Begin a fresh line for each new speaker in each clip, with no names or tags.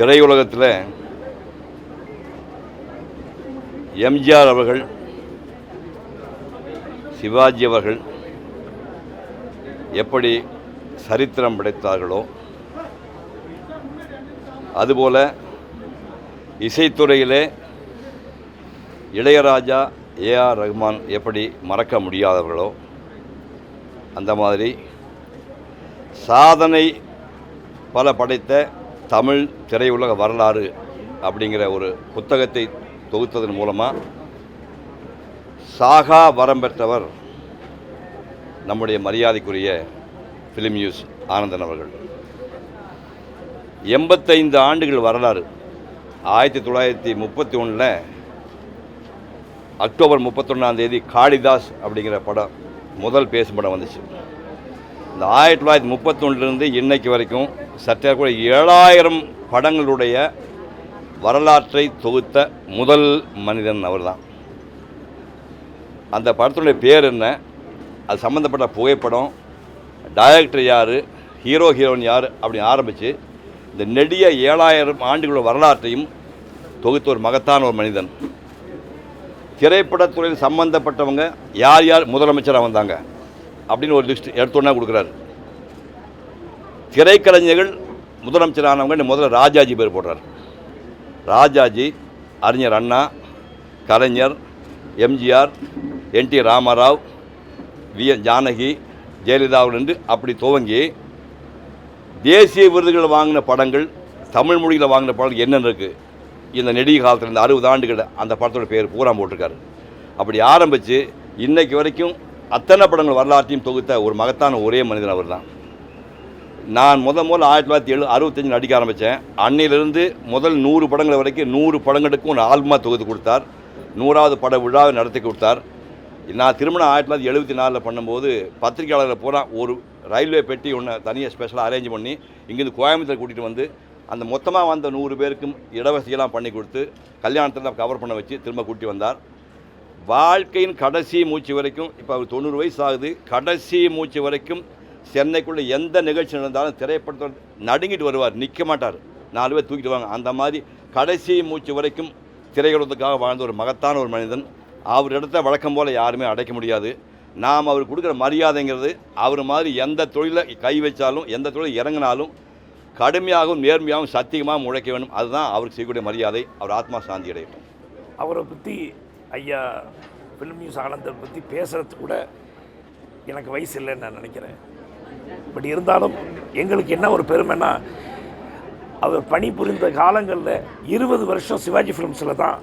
திரையுலகத்தில் எம்ஜிஆர் அவர்கள், சிவாஜி அவர்கள் எப்படி சரித்திரம் படைத்தார்களோ அதுபோல இசைத்துறையிலே இளையராஜா, ஏஆர் ரஹ்மான் எப்படி மறக்க முடியாதவர்களோ அந்த மாதிரி சாதனை பல படைத்த தமிழ் திரையுலக வரலாறு அப்படிங்கிற ஒரு புத்தகத்தை தொகுத்ததன் மூலமாக சாகா வரம் பெற்றவர் நம்முடைய மரியாதைக்குரிய ஃபிலிம் நியூஸ் ஆனந்தன் அவர்கள். 85 ஆண்டுகள் வரலாறு. 1931 அக்டோபர் 31 காளிதாஸ் அப்படிங்கிற படம் முதல் பேசும் படம் வந்துச்சு. இந்த 1931 இன்னைக்கு வரைக்கும் சற்றே கூட 7000 படங்களுடைய வரலாற்றை தொகுத்த முதல் மனிதன் அவர் தான். அந்த படத்தினுடைய பேர் என்ன, அது சம்மந்தப்பட்ட புகைப்படம், டைரக்டர் யார், ஹீரோ ஹீரோயின் யார் அப்படின்னு ஆரம்பித்து இந்த நெடிய 7000 ஆண்டுகளோட வரலாற்றையும் தொகுத்த ஒரு மகத்தான ஒரு மனிதன். திரைப்படத்துறையில் சம்மந்தப்பட்டவங்க யார் யார் முதலமைச்சராக வந்தாங்க அப்படின்னு ஒரு லிஸ்ட் எடுத்தோன்னா கொடுக்குறாரு. திரைக்கலைஞர்கள் முதலமைச்சரானவங்க முதல்ல ராஜாஜி பேர் போடுறார். ராஜாஜி, அறிஞர் அண்ணா, கலைஞர், எம்ஜிஆர், என்டி ராமராவ், விஎன் ஜானகி, ஜெயலலிதாவிலிருந்து அப்படி துவங்கி தேசிய விருதுகள் வாங்கின படங்கள், தமிழ் மொழியில் வாங்கின படங்கள் என்னென்ன இருக்குது இந்த நெடிய காலத்தில், இந்த 60 ஆண்டுகள் அந்த படத்தோட பேர் பூரா போட்டிருக்காரு. அப்படி ஆரம்பித்து இன்றைக்கு வரைக்கும் அத்தனை படங்கள் வரலாற்றையும் தொகுத்த ஒரு மகத்தான ஒரே மனிதன் அவர் தான். நான் முதல்ல 1965 நடிக்க ஆரம்பித்தேன். அன்னையிலிருந்து முதல் 100 படங்கள் வரைக்கும் 100 படங்களுக்கும் ஒரு ஆல்பமாக தொகுத்து கொடுத்தார். 100வது பட விழாவை நடத்தி கொடுத்தார். நான் திருமணம் 1974 பண்ணும்போது பத்திரிகையாளர்களை பூரா ஒரு ரயில்வே பெட்டி ஒன்று தனியாக ஸ்பெஷலாக அரேஞ்ச் பண்ணி இங்கேருந்து கோயம்புத்தூர் கூட்டிகிட்டு வந்து அந்த மொத்தமாக வந்த 100 பேருக்கும் இடவசதியெல்லாம் பண்ணி கொடுத்து கல்யாணத்தில் கவர் பண்ண வச்சு திரும்ப கூட்டி வந்தார். வாழ்க்கையின் கடைசி மூச்சு வரைக்கும், இப்போ அவர் 90 வயசு ஆகுது, கடைசி மூச்சு வரைக்கும் சென்னைக்குள்ளே எந்த நிகழ்ச்சி நடந்தாலும் திரைப்படத்தோடு நடுங்கிட்டு வருவார், நிற்க மாட்டார், 4 பேர் தூக்கிட்டு வாங்க. அந்த மாதிரி கடைசி மூச்சு வரைக்கும் திரையுலகத்துக்காக வாழ்ந்த ஒரு மகத்தான ஒரு மனிதன். அவர் இடத்த வழக்கம் போல் யாருமே அடைக்க முடியாது. நாம் அவர் கொடுக்குற மரியாதைங்கிறது, அவர் மாதிரி எந்த தொழிலை கை வச்சாலும் எந்த தொழில் இறங்கினாலும் கடுமையாகவும் நேர்மையாகவும் சத்தியமாகவும் உழைக்க வேண்டும். அதுதான் அவருக்கு செய்யக்கூடிய மரியாதை. அவர் ஆத்மா சாந்தி அடையட்டும்.
அவரை பற்றி ஐயா ஃபிலிம் நியூஸ் ஆனந்தரை பற்றி பேசுகிறது கூட எனக்கு வயசு இல்லைன்னு நான் நினைக்கிறேன். பட் இருந்தாலும் எங்களுக்கு என்ன ஒரு பெருமைன்னா, அவர் பணிபுரிந்த காலங்களில் 20 வருஷம் சிவாஜி ஃபிலிம்ஸில் தான்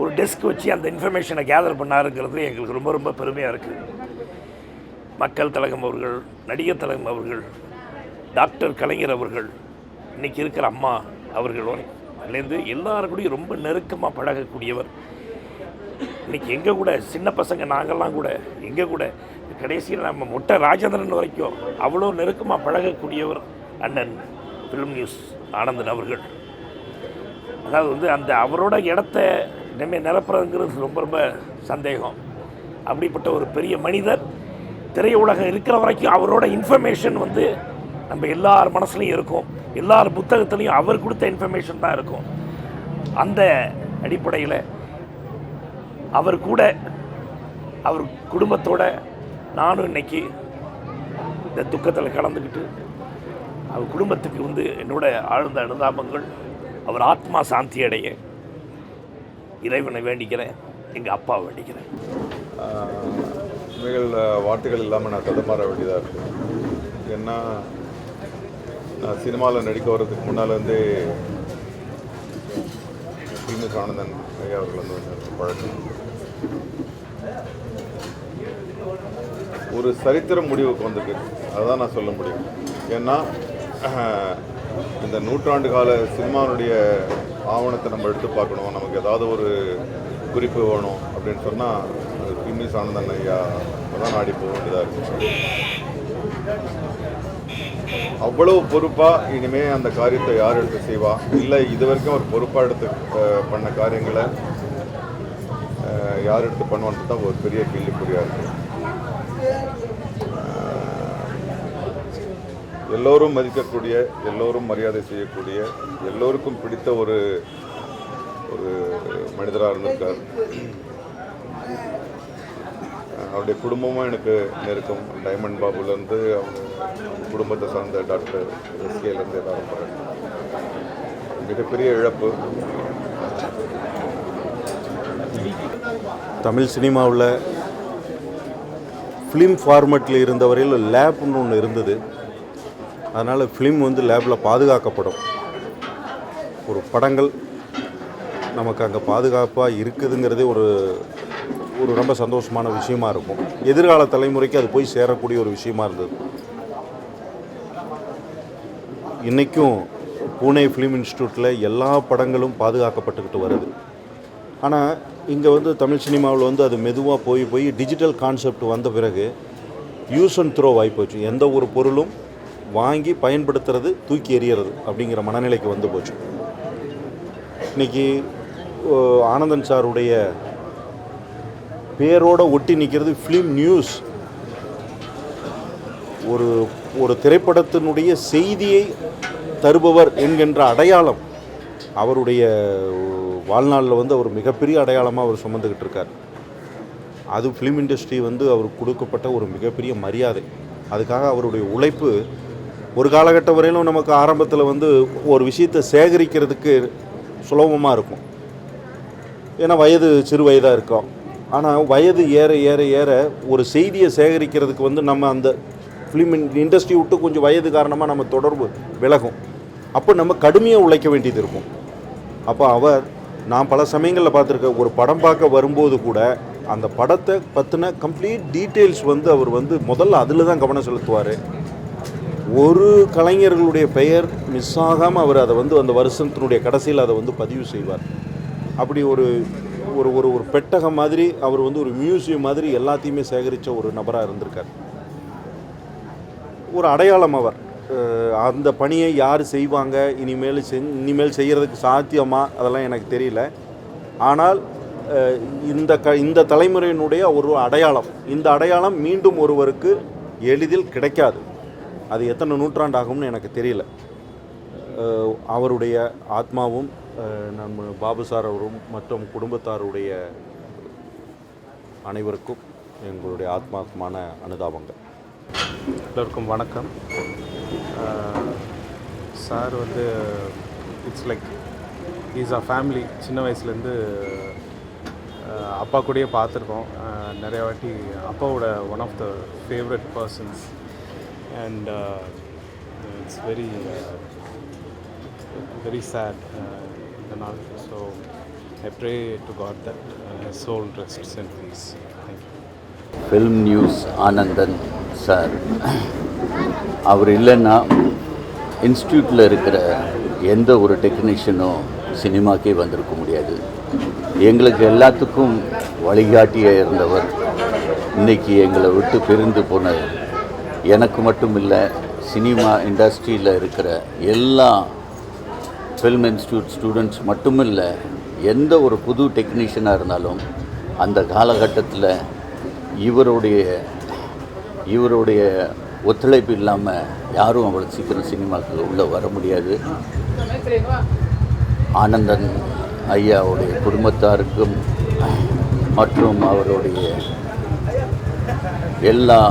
ஒரு டெஸ்க் வச்சு அந்த இன்ஃபர்மேஷனை கேதர் பண்ணாருங்கிறது எங்களுக்கு ரொம்ப ரொம்ப பெருமையாக இருக்குது. மக்கள் திலகம் அவர்கள், நடிகர் திலகம் அவர்கள், டாக்டர் கலைஞர் அவர்கள், இன்றைக்கி இருக்கிற அம்மா அவர்களோலேருந்து எல்லாருக்கூடையும் ரொம்ப நெருக்கமாக பழகக்கூடியவர். இன்றைக்கி எங்கள் கூட சின்ன பசங்க நாங்கள்லாம் கூட எங்கள் கூட கடைசியில் நம்ம மொட்டை ராஜேந்திரன் வரைக்கும் அவ்வளோ நெருக்கமாக பழகக்கூடியவர் அண்ணன் ஃபிலிம் நியூஸ் ஆனந்தன் அவர்கள். அதாவது அந்த அவரோட இடத்த இனிமேல் நிரப்புறதுங்கிறது ரொம்ப ரொம்ப சந்தேகம். அப்படிப்பட்ட ஒரு பெரிய மனிதர் திரையுலகம் இருக்கிற வரைக்கும் அவரோட இன்ஃபர்மேஷன் நம்ம எல்லார் மனசுலையும் இருக்கும், எல்லார் புத்தகத்துலேயும் அவர் கொடுத்த இன்ஃபர்மேஷன் தான் இருக்கும். அந்த அடிப்படையில் அவர் கூட அவர் குடும்பத்தோட நானும் இன்றைக்கி இந்த துக்கத்தில் கலந்துக்கிட்டு அவர் குடும்பத்துக்கு என்னோட ஆழ்ந்த அனுதாபங்கள், அவர் ஆத்மா சாந்தி அடைய இறைவனை வேண்டிக்கிறேன், எங்கள் அப்பாவை வேண்டிக்கிறேன்.
இவைகள் வார்த்தைகள் இல்லாமல் நான் தடுமாற வேண்டியதாக இருக்குது. ஏன்னா நான் சினிமாவில் நடிக்க வர்றதுக்கு முன்னாலேருந்தே ஃபிலிம் ஆனந்தன் ஐயா அவர்கள் பழக்கம். ஒரு சரித்திர முடிவுக்கு வந்திருக்கு, அதுதான் நான் சொல்ல முடியும். ஏன்னா இந்த நூற்றாண்டு கால சினிமாவுடைய ஆவணத்தை நம்ம எடுத்து பார்க்கணும், நமக்கு ஏதாவது ஒரு குறிப்பு வேணும் அப்படின்னு சொன்னால் அது ஃபிலிம் ஆனந்தன் ஐயா தான் நாடி போக வேண்டியதாக இருக்குது. அவ்வளவு பொறுப்பாக இனிமேல் அந்த காரியத்தை யார் எடுத்து செய்வா, இல்லை இது வரைக்கும் ஒரு பொறுப்பாக எடுத்து பண்ண காரியங்களை யார் எடுத்து பண்ணுவான்னு தான் ஒரு பெரிய கேள்விக்குறியாக இருக்குது. எல்லோரும் மதிக்கக்கூடிய, எல்லோரும் மரியாதை செய்யக்கூடிய, எல்லோருக்கும் பிடித்த ஒரு மனிதராக இருந்திருக்கார். அவருடைய குடும்பமும் எனக்கு நெருக்கம். டைமண்ட் பாபுலேருந்து அவங்க குடும்பத்தை சார்ந்த டாக்டர் எஸ்கேலேருந்து எல்லாரும் போகிறாங்க. மிகப்பெரிய இழப்பு.
தமிழ் சினிமாவில் ஃபிலிம் ஃபார்மேட்டில் இருந்தவரையில் லேப்னு ஒன்று இருந்தது. அதனால் ஃபிலிம் வந்து லேபில் பாதுகாக்கப்படும். ஒரு படங்கள் நமக்கு அங்கே பாதுகாப்பாக இருக்குதுங்கிறதே ஒரு ரொம்ப சந்தோஷமான விஷயமா இருக்கும். எதிர்கால தலைமுறைக்கு அது போய் சேரக்கூடிய ஒரு விஷயமா இருந்தது. இன்றைக்கும் பூனே ஃபிலிம் இன்ஸ்டியூட்டில் எல்லா படங்களும் பாதுகாக்கப்பட்டுக்கிட்டு வருது. ஆனால் இங்கே வந்து தமிழ் சினிமாவில் வந்து அது மெதுவாக போய் டிஜிட்டல் கான்செப்ட் வந்த பிறகு யூஸ் அண்ட் த்ரோ ஆகிப்போச்சு. எந்த ஒரு பொருளும் வாங்கி பயன்படுத்துறது, தூக்கி எறிகிறது அப்படிங்கிற மனநிலைக்கு வந்து போச்சு. இன்றைக்கி ஆனந்தன் சாருடைய பேரோடு ஒட்டி நிற்கிறது ஃபிலிம் நியூஸ். ஒரு திரைப்படத்தினுடைய செய்தியை தருபவர் என்கின்ற அடையாளம் அவருடைய வாழ்நாளில் வந்து அவர் மிகப்பெரிய அடையாளமாக அவர் சுமந்துக்கிட்டு இருக்கார். அது ஃபிலிம் இண்டஸ்ட்ரி வந்து அவருக்கு கொடுக்கப்பட்ட ஒரு மிகப்பெரிய மரியாதை. அதுக்காக அவருடைய உழைப்பு ஒரு காலகட்டம் வரையிலும் நமக்கு ஆரம்பத்தில் வந்து ஒரு விஷயத்தை சேகரிக்கிறதுக்கு சுலபமாக இருக்கும். ஏன்னா வயது சிறு வயதாக இருக்கும். ஆனால் வயது ஏற ஏற ஏற ஒரு செய்தியை சேகரிக்கிறதுக்கு வந்து நம்ம அந்த ஃபிலிம் இண்டஸ்ட்ரி விட்டு கொஞ்சம் வயது காரணமாக நம்ம தொடர்பு விலகும். அப்போ நம்ம கடுமையாக உழைக்க வேண்டியது இருக்கும். அப்போ நான் பல சமயங்களில் பார்த்துருக்கேன், ஒரு படம் பார்க்க வரும்போது கூட அந்த படத்தை பற்றின கம்ப்ளீட் டீட்டெயில்ஸ் வந்து அவர் வந்து முதல்ல அதில் தான் கவனம் செலுத்துவார். ஒரு கலைஞர்களுடைய பெயர் மிஸ் ஆகாமல் அவர் அதை வந்து அந்த வருஷத்தினுடைய கடைசியில் அதை வந்து பதிவு செய்வார். அப்படி ஒரு ஒரு ஒரு பெட்டகம் மாதிரி அவர் வந்து ஒரு மியூசியம் மாதிரி எல்லாத்தையுமே சேகரித்த ஒரு நபராக இருந்திருக்கார். ஒரு அடையாளம் அவர். அந்த பணியை யார் செய்வாங்க, இனிமேல் செய்கிறதுக்கு சாத்தியமா அதெல்லாம் எனக்கு தெரியல. ஆனால் இந்த தலைமுறையினுடைய ஒரு அடையாளம், இந்த அடையாளம் மீண்டும் ஒருவருக்கு எளிதில் கிடைக்காது. அது எத்தனை நூற்றாண்டு ஆகும்னு எனக்கு தெரியல. அவருடைய ஆத்மாவும் நம்ம பாபு சார் அவரும் மற்றும் குடும்பத்தாருடைய அனைவருக்கும் எங்களுடைய ஆத்மாத்மான அனுதாபங்கள்.
எல்லோருக்கும் வணக்கம். சார் வந்து it's like is a family. சின்ன வயசுலேருந்து அப்பா கூடயே பார்த்துருக்கோம். நிறைய வாட்டி அப்பாவோட one of the favourite persons. And it's very sad and all. So I pray to God that his soul rests in peace. Thank you.
Film news Anandan sir அவர் இல்லைன்னா இன்ஸ்டியூட்டில் இருக்கிற எந்த ஒரு டெக்னீஷியனும் சினிமாக்கே வந்திருக்க முடியாது. எங்களுக்கு எல்லாத்துக்கும் வழிகாட்டியாக இருந்தவர் இன்றைக்கி எங்களை விட்டு பிரிந்து போன எனக்கு மட்டும் இல்லை, சினிமா இண்டஸ்ட்ரியில் இருக்கிற எல்லா ஃபில்ம் இன்ஸ்டியூட் ஸ்டூடெண்ட்ஸ் மட்டும் இல்லை, எந்த ஒரு புது டெக்னீஷியனாக இருந்தாலும் அந்த காலகட்டத்தில் இவருடைய ஒத்துழைப்பு இல்லாமல் யாரும் அவ்வளோ சீக்கிரம் சினிமாவுக்கு உள்ளே வர முடியாது. ஆனந்தன் ஐயாவுடைய குடும்பத்தாருக்கும் மற்றும் அவருடைய எல்லா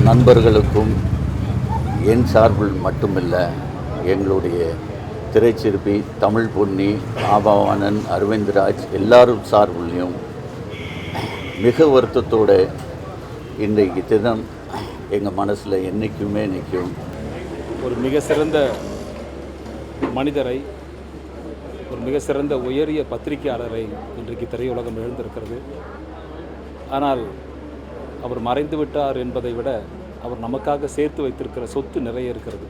நண்பர்களுக்கும் என் சார்பில் மட்டுமில்லை, எங்களுடைய திரைச்சிற்பி தமிழ் பொன்னி, ஆபாவானன், அரவிந்த்ராஜ் எல்லாரும் சார்பிலையும் மிக வருத்தத்தோடு இன்றைக்கு தினம் எங்கள் மனசில் என்றைக்குமே நிற்கும்.
ஒரு மிக சிறந்த மனிதரை, ஒரு மிக சிறந்த உயரிய பத்திரிகையாளரை இன்றைக்கு திரையுலகம் எழுந்திருக்கிறது. ஆனால் அவர் மறைந்து விட்டார் என்பதை விட அவர் நமக்காக சேர்த்து வைத்திருக்கிற சொத்து நிறைய இருக்கிறது.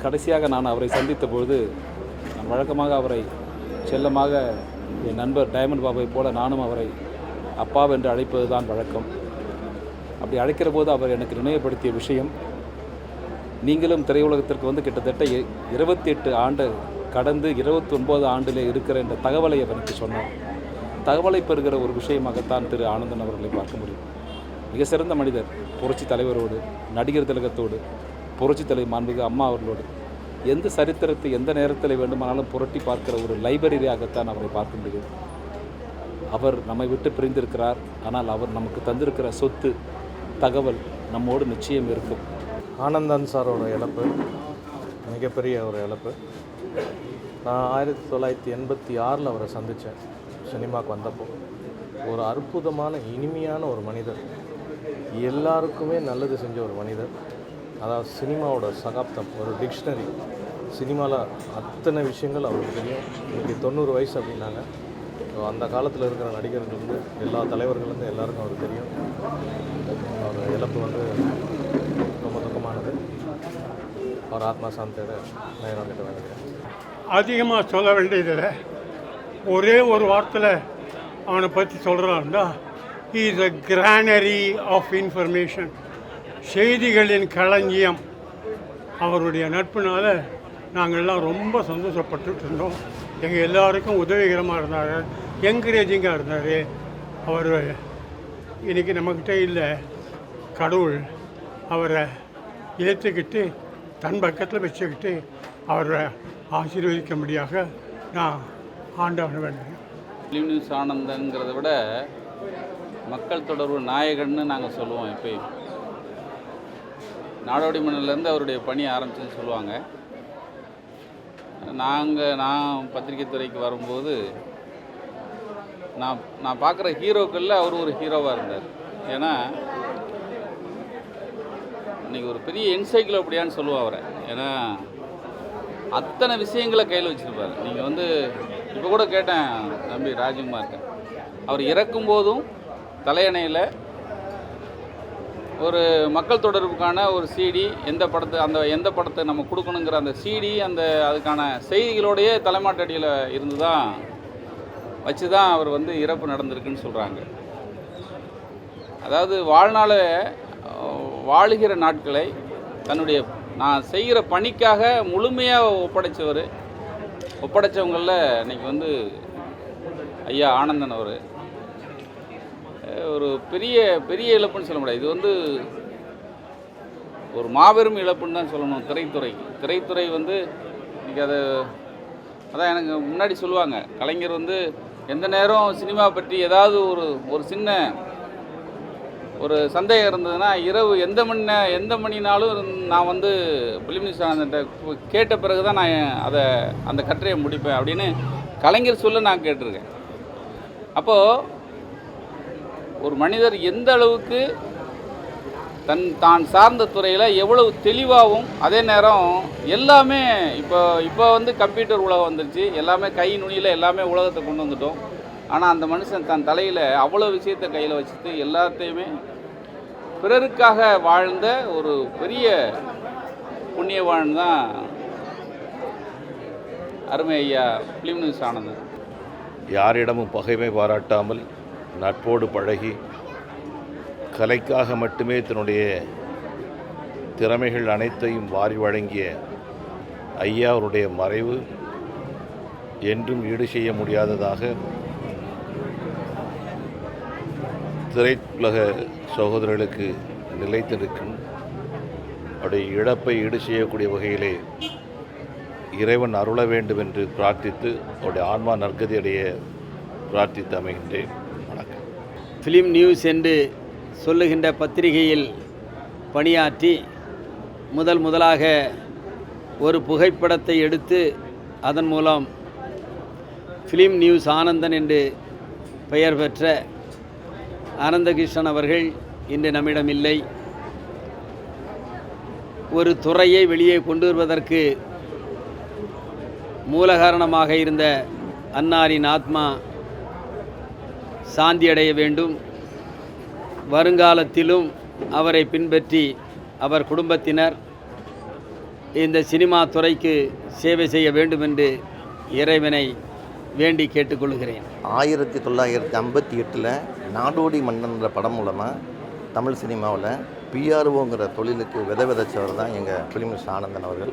கடைசியாக நான் அவரை சந்தித்த பொழுது நான் வழக்கமாக அவரை செல்லமாக என் நண்பர் டைமண்ட் பாபுவை போல நானும் அவரை அப்பாவென்று அழைப்பது தான் வழக்கம். அப்படி அழைக்கிற போது அவர் எனக்கு நினைவுபடுத்திய விஷயம், நீங்களும் திரையுலகத்திற்கு வந்து கிட்டத்தட்ட 28 ஆண்டு கடந்து 29 ஆண்டில் இருக்கிற என்ற தகவலை அவர் எனக்கு சொன்னார். தகவலை பெறுகிற ஒரு விஷயமாகத்தான் திரு ஆனந்தன் அவர்களை பார்க்க முடியும். மிக சிறந்த மனிதர். புரட்சி தலைவரோடு, நடிகர் திலகத்தோடு, புரட்சி தலைவர் மாண்புமிகு அம்மா அவர்களோடு எந்த சரித்திரத்தை எந்த நேரத்தில் வேண்டுமானாலும் புரட்டி பார்க்கிற ஒரு லைப்ரரியாகத்தான் அவரை பார்க்க முடியும். அவர் நம்மை விட்டு பிரிந்திருக்கிறார். ஆனால் அவர் நமக்கு தந்திருக்கிற சொத்து, தகவல் நம்மோடு நிச்சயம் இருக்கும்.
ஆனந்தன் சாரோட இழப்பு மிகப்பெரிய ஒரு இழப்பு. நான் 1986 அவரை சந்தித்தேன். சினிமாவுக்கு வந்தப்போ ஒரு அற்புதமான இனிமையான ஒரு மனிதர், எல்லாருக்குமே நல்லது செஞ்ச ஒரு மனிதர். அதாவது சினிமாவோட சகாப்தம், ஒரு டிக்ஷனரி. சினிமாவில் அத்தனை விஷயங்கள் அவருக்கு தெரியும். இன்றைக்கி 90 வயசு அப்படின்னாங்க. அந்த காலத்தில் இருக்கிற நடிகர்கள்லேருந்து எல்லா தலைவர்கள்லேருந்து எல்லாருக்கும் அவருக்கு தெரியும். அவர் இழப்பு ரொம்ப துக்கமானது. அவர் ஆத்மா சாந்தியோட நேரம் கிட்ட வேண்டிக்கிறேன்.
அதிகமாக சொல்ல வேண்டியதில்லை. ஒரே ஒரு வார்த்தையில் அவனை பற்றி சொல்கிறாருந்தா, he is a granary of information, செய்திகளின் களஞ்சியம். அவருடைய நட்புனால் நாங்கள்லாம் ரொம்ப சந்தோஷப்பட்டுட்டு இருந்தோம். எங்கள் எல்லாருக்கும் உதவிகரமாக இருந்தார், என்கரேஜிங்காக இருந்தார். அவர் இன்றைக்கி நம்மக்கிட்ட இல்லை. கடவுள் அவரை ஏற்றுக்கிட்டு தன் பக்கத்தில் வச்சுக்கிட்டு அவரை ஆசீர்வதிக்கும்படியாக நான் ஆண்டவனை வேண்டுகிறேன்.
ஃபிலிம் நியூஸ் ஆனந்தங்கிறத விட மக்கள் தொடர்பு நாயகன்னு நாங்கள் சொல்லுவோம். எப்பயும் நாடோடி மண்ணிலேருந்து அவருடைய பணி ஆரம்பிச்சுன்னு சொல்லுவாங்க. நான் பத்திரிகை துறைக்கு வரும்போது நான் பார்க்குற ஹீரோக்களில் அவர் ஒரு ஹீரோவாக இருந்தார். ஏன்னா இன்றைக்கி ஒரு பெரிய என்சைக்ளோபீடியான்னு சொல்லுவோம் அவரை. ஏன்னா அத்தனை விஷயங்களை கையில் வச்சுருப்பார். நீங்கள் இப்போ கூட கேட்டேன் தம்பி ராஜ்குமார்கிட்ட, அவர் இறக்கும்போதும் தலையணையில் ஒரு மக்கள் தொடர்புக்கான ஒரு சிடி, எந்த படத்தை நம்ம கொடுக்கணுங்கிற அந்த சிடி, அதுக்கான செய்திகளோடையே தலைமாட்டடியில் இருந்து தான் வச்சு தான் அவர் இறப்பு நடந்திருக்குன்னு சொல்கிறாங்க. அதாவது வாழுகிற நாட்களை தன்னுடைய நான் செய்கிற பணிக்காக முழுமையாக ஒப்படைச்சவங்களில் இன்றைக்கி ஐயா ஆனந்தன் அவர் ஒரு பெரிய இழப்புன்னு சொல்ல முடியாது. இது ஒரு மாபெரும் இழப்புன்னு தான் சொல்லணும். திரைத்துறை இன்றைக்கி அதான் எனக்கு முன்னாடி சொல்லுவாங்க, கலைஞர் எந்த நேரம் சினிமா பற்றி ஏதாவது ஒரு சின்ன ஒரு சந்தேகம் இருந்ததுன்னா இரவு எந்த மணினாலும் நான் ஃபிலிம் நியூஸ் ஆனந்தன்ட்ட கேட்ட பிறகு தான் நான் அந்த கட்டுரையை முடிப்பேன் அப்படின்னு கலைஞர் சொல்ல நான் கேட்டிருக்கேன். அப்போது ஒரு மனிதர் எந்த அளவுக்கு தான் சார்ந்த துறையில் எவ்வளவு தெளிவாகவும், அதே நேரம் எல்லாமே இப்போ கம்ப்யூட்டர் உலகம் வந்துருச்சு, எல்லாமே கை நுனியில் எல்லாமே உலகத்தை கொண்டு வந்துட்டோம். ஆனால் அந்த மனுஷன் தன் தலையில் அவ்வளோ விஷயத்தை கையில் வச்சுட்டு எல்லாத்தையுமே பிறருக்காக வாழ்ந்த ஒரு பெரிய புண்ணியவான் தான் அருமை ஐயா ஃபிலிம் நியூஸ் ஆனந்தன்.
யாரிடமும் பகைமை பாராட்டாமல் நட்போடு பழகி கலைக்காக மட்டுமே தன்னுடைய திறமைகள் அனைத்தையும் வாரி வழங்கிய ஐயா அவருடைய மறைவு என்றும் ஈடு செய்ய முடியாததாக திரையுலக சகோதரர்களுக்கு நிலைத்திருக்கும். அவருடைய இழப்பை ஈடு செய்யக்கூடிய வகையிலே இறைவன் அருள வேண்டும் என்று பிரார்த்தித்து அவருடைய ஆன்மா நற்கதியடைய பிரார்த்தித்து அமைகின்றேன். வணக்கம்.
ஃபிலிம் நியூஸ் என்று சொல்லுகின்ற பத்திரிகையில் பணியாற்றி முதலாக ஒரு புகைப்படத்தை எடுத்து அதன் மூலம் ஃபிலிம் நியூஸ் ஆனந்தன் என்று பெயர் பெற்ற ஆனந்தகிருஷ்ணன் அவர்கள் இன்று நம்மிடம் இல்லை. ஒரு துறையை வெளியே கொண்டு வருவதற்கு மூல காரணமாக இருந்த அன்னாரின் ஆத்மா சாந்தியடைய வேண்டும். வருங்காலத்திலும் அவரை பின்பற்றி அவர் குடும்பத்தினர் இந்த சினிமா துறைக்கு சேவை செய்ய வேண்டும் என்று இறைவனை வேண்டி கேட்டுக்கொள்கிறேன்.
1958 நாடோடி மன்னன்ற படம் மூலமாக தமிழ் சினிமாவில் பிஆர்ஓங்கிற தொழிலுக்கு விதைச்சவர் தான் எங்கள் ஃபிலிம் நியூஸ் ஆனந்தன் அவர்கள்.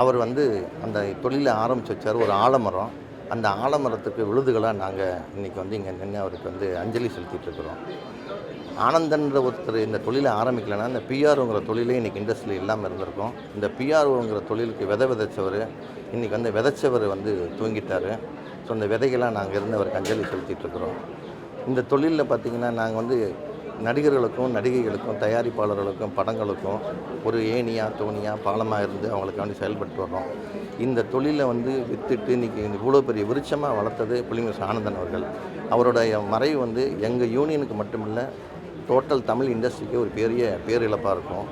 அவர் அந்த தொழிலை ஆரம்பித்து வச்சார். ஒரு ஆலமரம், அந்த ஆலமரத்துக்கு விழுதுகளாக நாங்கள் இன்றைக்கி இங்கே நின்று அவருக்கு அஞ்சலி செலுத்திட்டுருக்குறோம். ஆனந்தன்ற ஒருத்தர் இந்த தொழிலை ஆரம்பிக்கலைன்னா இந்த பிஆர்ஓங்கிற தொழிலே இன்றைக்கி இண்டஸ்ட்ரியில் இல்லாமல் இருந்திருக்கும். இந்த பிஆர்ஓங்கிற தொழிலுக்கு விதைச்சவர் இன்றைக்கி வந்து விதைச்சவர் வந்து தூங்கிட்டார். ஸோ இந்த விதைகளாக நாங்கள் இருந்து அவருக்கு அஞ்சலி செலுத்திட்டுருக்குறோம். இந்த தொழிலில் பார்த்திங்கன்னா நாங்கள் வந்து நடிகர்களுக்கும் நடிகைகளுக்கும் தயாரிப்பாளர்களுக்கும் படங்களுக்கும் ஒரு ஏணியாக தோணியாக பாலமாக இருந்து அவங்களுக்காண்டி செயல்பட்டு வர்றோம். இந்த தொழிலை வந்து விற்றுட்டு இன்றைக்கி இவ்வளோ பெரிய விருட்சமாக வளர்த்தது புலிமிஸ் ஆனந்தன் அவர்கள். அவருடைய மறைவு வந்து எங்கள் யூனியனுக்கு மட்டுமில்லை, டோட்டல் தமிழ் இண்டஸ்ட்ரிக்கு ஒரு பெரிய பேரிழப்பாக இருக்கும்.